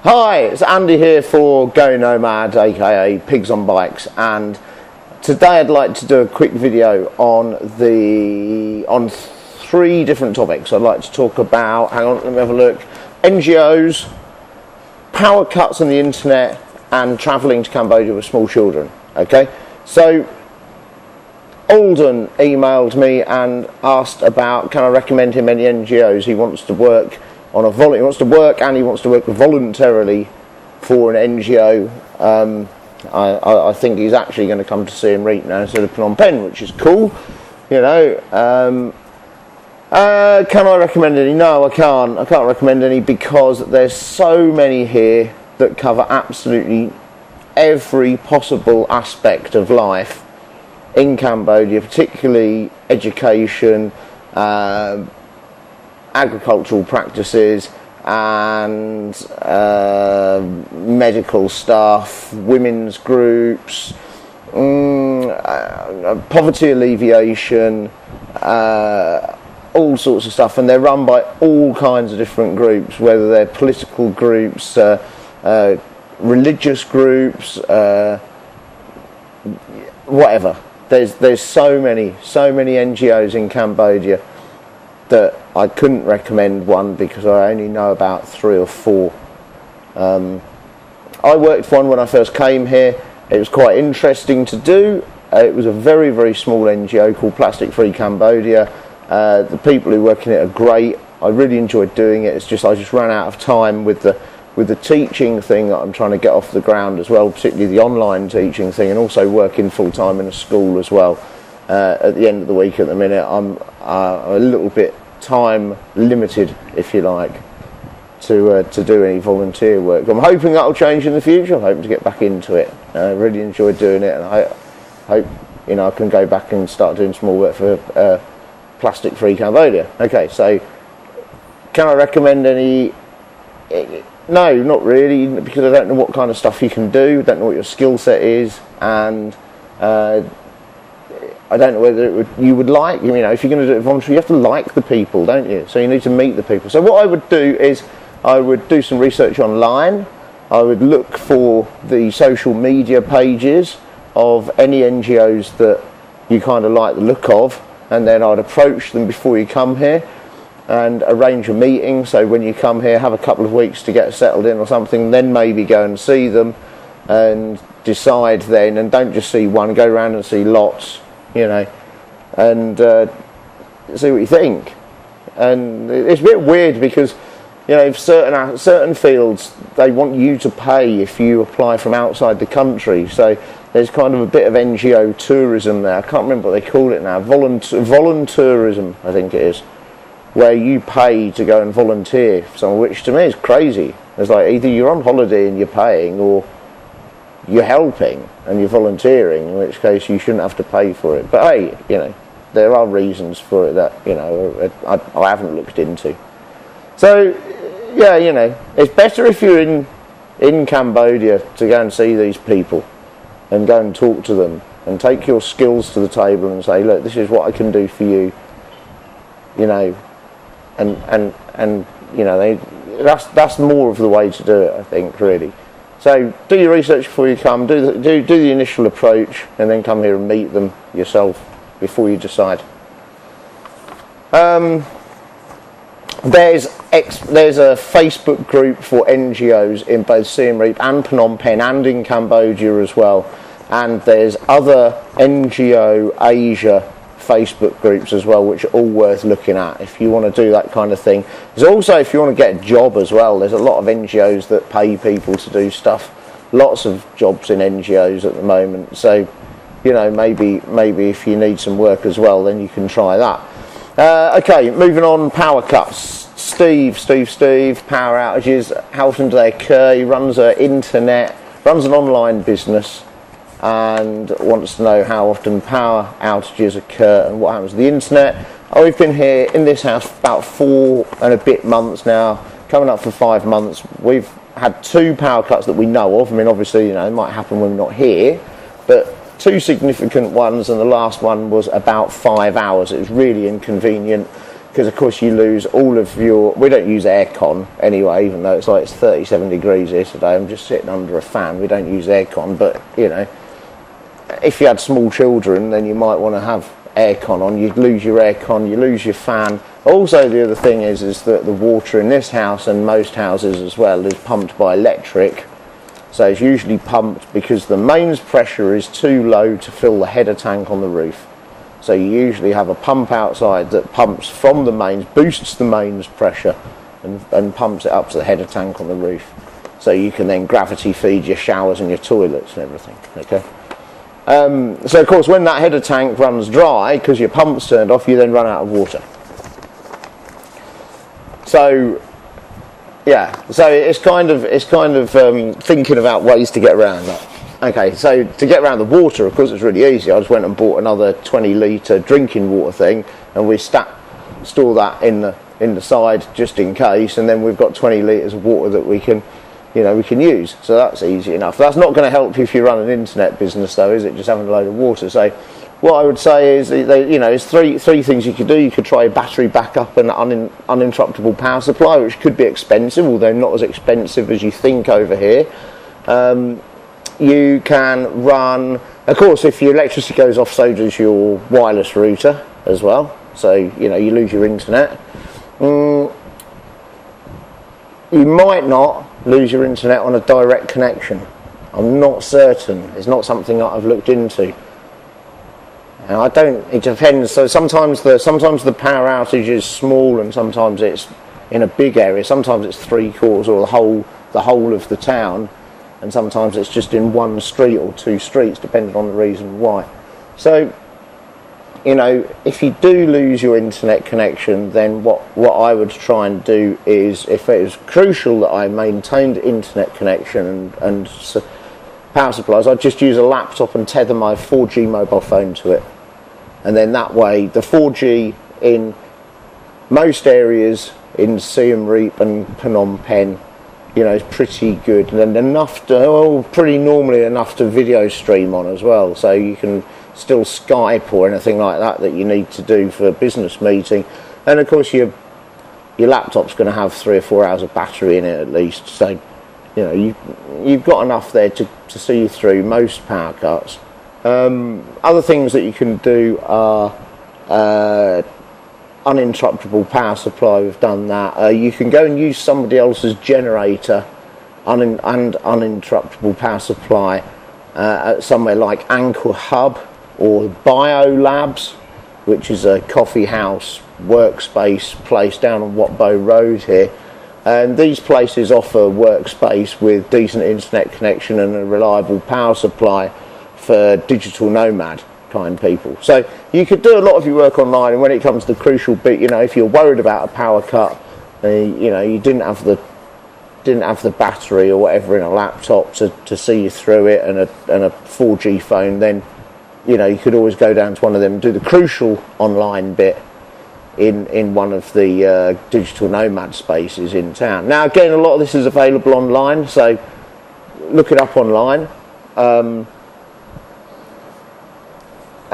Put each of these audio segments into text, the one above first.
Hi, it's Andy here for Go Nomad, aka Pigs on Bikes, and today I'd like to do a quick video on three different topics. I'd like to talk about, hang on, let me have a look, NGOs, power cuts on the internet, and travelling to Cambodia with small children. Okay, so Alden emailed me and asked about, can I recommend him any NGOs? He wants to work on he wants to work voluntarily for an NGO. I think he's actually going to come to Siem Reap now instead of Phnom Penh, which is cool. You know, can I recommend any? No, I can't. I can't recommend any because there's so many here that cover absolutely every possible aspect of life in Cambodia, particularly education, agricultural practices, and medical staff, women's groups, poverty alleviation, all sorts of stuff, and they're run by all kinds of different groups, whether they're political groups, religious groups, whatever. There's so many NGOs in Cambodia that I couldn't recommend one because I only know about 3 or 4. I worked for one when I first came here. It was quite interesting to do. It was a very, very small NGO called Plastic Free Cambodia. The people who work in it are great. I really enjoyed doing it. It's just I just ran out of time with the teaching thing that I'm trying to get off the ground as well, particularly the online teaching thing, and also working full time in a school as well. At the end of the week at the minute, I'm a little bit time limited, if you like, to do any volunteer work. I'm hoping that'll change in the future. I'm hoping to get back into it. I really enjoyed doing it, and I hope I can go back and start doing some more work for Plastic Free Cambodia. Okay, so can I recommend any? No, not really, because I don't know what kind of stuff you can do. I don't know what your skill set is, and I don't know whether you would like, if you're going to do it voluntarily, you have to like the people, don't you? So you need to meet the people. So what I would do is I would do some research online. I would look for the social media pages of any NGOs that you kind of like the look of, and then I'd approach them before you come here and arrange a meeting. So when you come here, have a couple of weeks to get settled in or something, then maybe go and see them and decide then, and don't just see one, go around and see lots, and see what you think. And it's a bit weird because, certain fields, they want you to pay if you apply from outside the country. So there's kind of a bit of NGO tourism there. I can't remember what they call it now. Voluntourism, I think it is, where you pay to go and volunteer for someone, which to me is crazy. It's like either you're on holiday and you're paying, or you're helping and you're volunteering, in which case you shouldn't have to pay for it. But hey, there are reasons for it that I haven't looked into. So yeah, it's better if you're in Cambodia to go and see these people and go and talk to them and take your skills to the table and say, look, this is what I can do for you, that's more of the way to do it, I think, really. So do your research before you come, do the initial approach, and then come here and meet them yourself before you decide. There's a Facebook group for NGOs in both Siem Reap and Phnom Penh and in Cambodia as well, and there's other NGO Asia Facebook groups as well, which are all worth looking at if you want to do that kind of thing. There's also, if you want to get a job as well, there's a lot of NGOs that pay people to do stuff. Lots of jobs in NGOs at the moment. So, maybe if you need some work as well, then you can try that. Okay, moving on, power cuts. Steve, power outages, how often do they occur? He runs an online business, and wants to know how often power outages occur and what happens to the internet. We've been here in this house for about 4 and a bit months now, coming up for 5 months. We've had 2 power cuts that we know of. I mean, obviously, it might happen when we're not here, but 2 significant ones, and the last one was about 5 hours. It was really inconvenient. because of course you lose all of your, we don't use aircon anyway, even though it's 37 degrees here today. I'm just sitting under a fan. We don't use aircon, but you know, if you had small children, then you might want to have aircon on. You'd lose your aircon, you lose your fan. Also, the other thing is that the water in this house and most houses as well is pumped by electric. So it's usually pumped because the mains pressure is too low to fill the header tank on the roof. So you usually have a pump outside that pumps from the mains, boosts the mains pressure and pumps it up to the header tank on the roof. So you can then gravity feed your showers and your toilets and everything. Okay. So of course when that header tank runs dry because your pump's turned off, you then run out of water. So yeah, so it's kind of thinking about ways to get around that. Okay, so to get around the water, of course, it's really easy. I just went and bought another 20-litre drinking water thing, and we store that in the side just in case, and then we've got 20 litres of water that we can use. So that's easy enough. That's not going to help you if you run an internet business, though, is it? Just having a load of water. So what I would say is, there's three things you could do. You could try a battery backup and uninterruptible power supply, which could be expensive, although not as expensive as you think over here. You can run, of course, if your electricity goes off, so does your wireless router as well. So, you lose your internet. You might not lose your internet on a direct connection. I'm not certain. It's not something that I've looked into. And it depends. So sometimes the power outage is small, and sometimes it's in a big area. Sometimes it's 3/4 or the whole of the town, and sometimes it's just in one street or two streets, depending on the reason why. So, if you do lose your internet connection, then what I would try and do is, if it is crucial that I maintained internet connection and power supplies, I'd just use a laptop and tether my 4G mobile phone to it. And then that way, the 4G in most areas in Siem Reap and Phnom Penh, is pretty good, and pretty normally enough to video stream on as well. So you can still Skype or anything like that you need to do for a business meeting. And of course, your laptop's going to have 3 or 4 hours of battery in it at least. So you've got enough there to see you through most power cuts. Other things that you can do are uninterruptible power supply. We've done that. You can go and use somebody else's generator and uninterruptible power supply at somewhere like Anchor Hub or Bio Labs, which is a coffee house workspace place down on Watbo Road here. And these places offer workspace with decent internet connection and a reliable power supply for digital nomad kind people. So you could do a lot of your work online, and when it comes to the crucial bit, if you're worried about a power cut, you didn't have the battery or whatever in a laptop to see you through it, and a 4G phone, then you could always go down to one of them and do the crucial online bit in one of the digital nomad spaces in town. Now again, a lot of this is available online, so look it up online.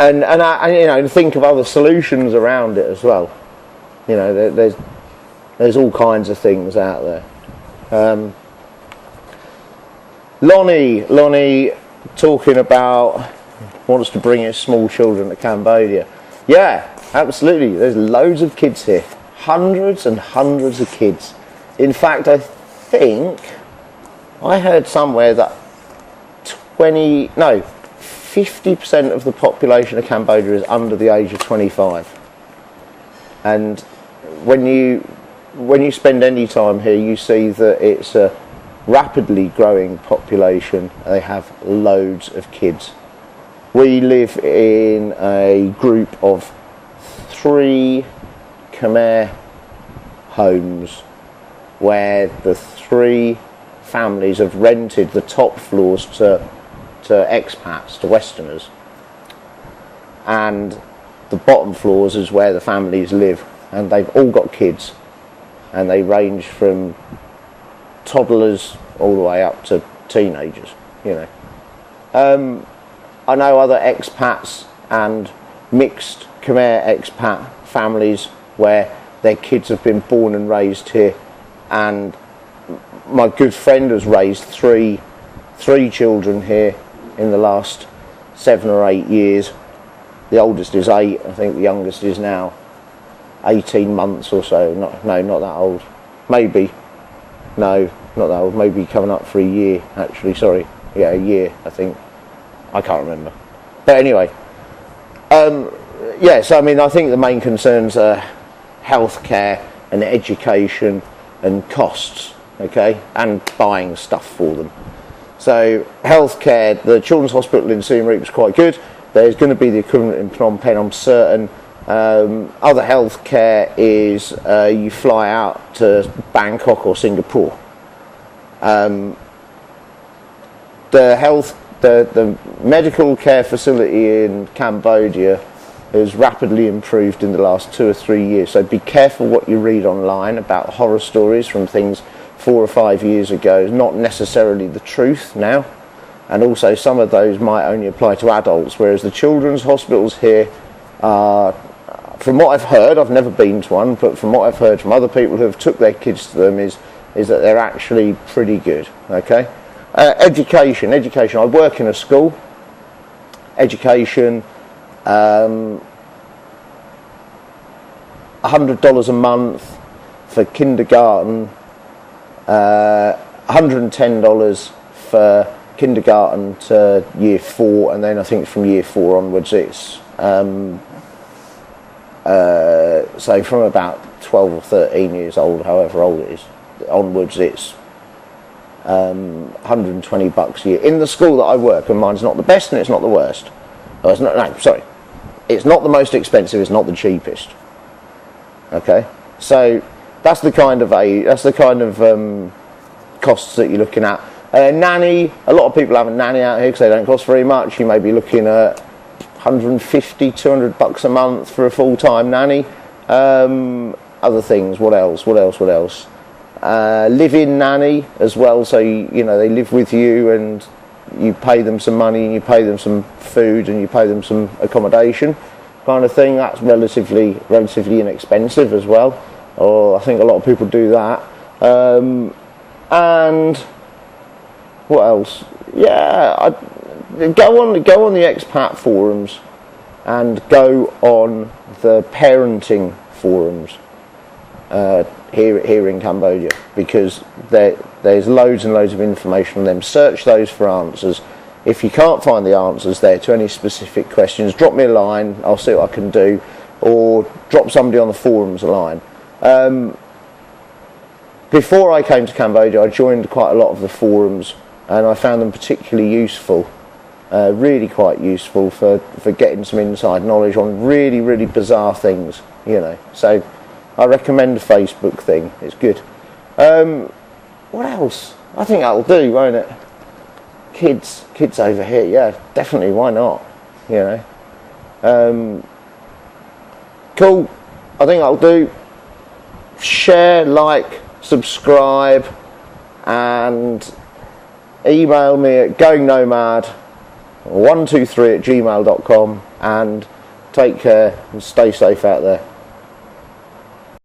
And think of other solutions around it as well. There's all kinds of things out there. Lonnie talking about wants to bring his small children to Cambodia. Yeah, absolutely. There's loads of kids here, hundreds and hundreds of kids. In fact, I think I heard somewhere that 50% of the population of Cambodia is under the age of 25. And when you spend any time here, you see that it's a rapidly growing population. They have loads of kids. We live in a group of 3 Khmer homes where the 3 families have rented the top floors to expats, to Westerners, and the bottom floors is where the families live, and they've all got kids, and they range from toddlers all the way up to teenagers. I know other expats and mixed Khmer expat families where their kids have been born and raised here, and my good friend has raised three children here in the last 7 or 8 years. The oldest is 8, I think the youngest is now 18 months or so. Not that old. Maybe. No, not that old. Maybe coming up for a year, actually. Sorry. Yeah, a year, I think. I can't remember. But anyway. Yes, I mean, I think the main concerns are healthcare and education and costs, okay, and buying stuff for them. So healthcare, the Children's Hospital in Siem Reap is quite good. There's going to be the equivalent in Phnom Penh, I'm certain. Other healthcare is you fly out to Bangkok or Singapore. The medical care facility in Cambodia has rapidly improved in the last 2 or 3 years. So be careful what you read online about horror stories from things 4 or 5 years ago. It's not necessarily the truth now. And also some of those might only apply to adults, whereas the children's hospitals here are, from what I've heard, I've never been to one, but from what I've heard from other people who have took their kids to them is that they're actually pretty good, okay? Education. I work in a school. Education, $100 a month for kindergarten, $110 for kindergarten to year 4, and then I think from year 4 onwards it's so from about 12 or 13 years old, however old it is, onwards it's $120 a year in the school that I work, and mine's not the best and it's not the worst. Oh, it's not, no, sorry, it's not the most expensive, it's not the cheapest. Okay, so that's the kind of costs that you're looking at. Nanny, a lot of people have a nanny out here because they don't cost very much. You may be looking at $150, $200 a month for a full-time nanny. Other things, what else? Live-in nanny as well, so you know they live with you and you pay them some money and you pay them some food and you pay them some accommodation kind of thing. That's relatively inexpensive as well, or I think a lot of people do that. And what else? Yeah, go on the expat forums and go on the parenting forums here in Cambodia, because there's loads and loads of information on them. Search those for answers. If you can't find the answers there to any specific questions, drop me a line, I'll see what I can do, or drop somebody on the forums a line. Before I came to Cambodia, I joined quite a lot of the forums, and I found them particularly useful, really quite useful for getting some inside knowledge on really, really bizarre things, you know. So I recommend the Facebook thing, it's good. What else? I think that'll do, won't it? Kids over here, yeah, definitely, why not, you know. Cool, I think that'll do. Share, like, subscribe, and email me at goingnomad123@gmail.com, and take care and stay safe out there.